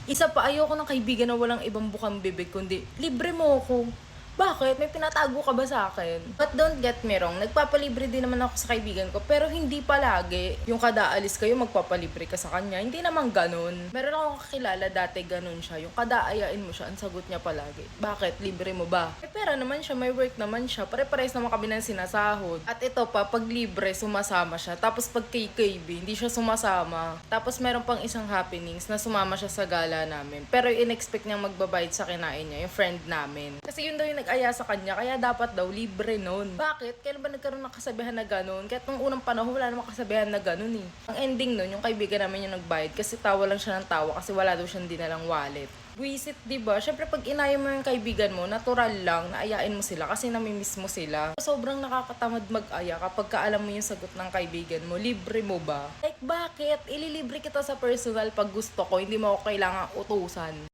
Isa pa, ayoko ng kaibigan na walang ibang bukang bibig kundi, libre mo ako. Bakit? May pinatago ka ba sa akin? But don't get me wrong, nagpapalibre din naman ako sa kaibigan ko, pero hindi palagi. Yung kada alis kayo, magpapalibre ka sa kanya. Hindi naman ganun. Meron akong kakilala dati ganun siya. Yung kada ayain mo siya, ang sagot niya palagi. Bakit? Libre mo ba? Eh pera naman siya, may work naman siya. Pare-pares naman kami ng sinasahod. At ito pa, pag libre, sumasama siya. Tapos pag kay KB, hindi siya sumasama. Tapos meron pang isang happenings na sumama siya sa gala namin. Pero in-expect niyang magbabayad sa kinain niya, yung friend namin. Kasi yun daw yung nag-aya sa kanya, kaya dapat daw libre nun. Bakit? Kailan ba nagkaroon ng kasabihan na ganun? Kahit nung unang panahon, wala namang kasabihan na ganun eh. Ang ending nun, yung kaibigan namin yung nagbayad kasi tawa lang siya ng tawa kasi wala daw siyang dinalang wallet. Buisit, diba? Siyempre, pag inaya mo yung kaibigan mo, natural lang na ayain mo sila kasi namimiss mo sila. Sobrang nakakatamad mag-aya kapag kaalam mo yung sagot ng kaibigan mo, libre mo ba? Like, bakit? Ililibre kita sa personal pag gusto ko, hindi mo ako kailangang utusan.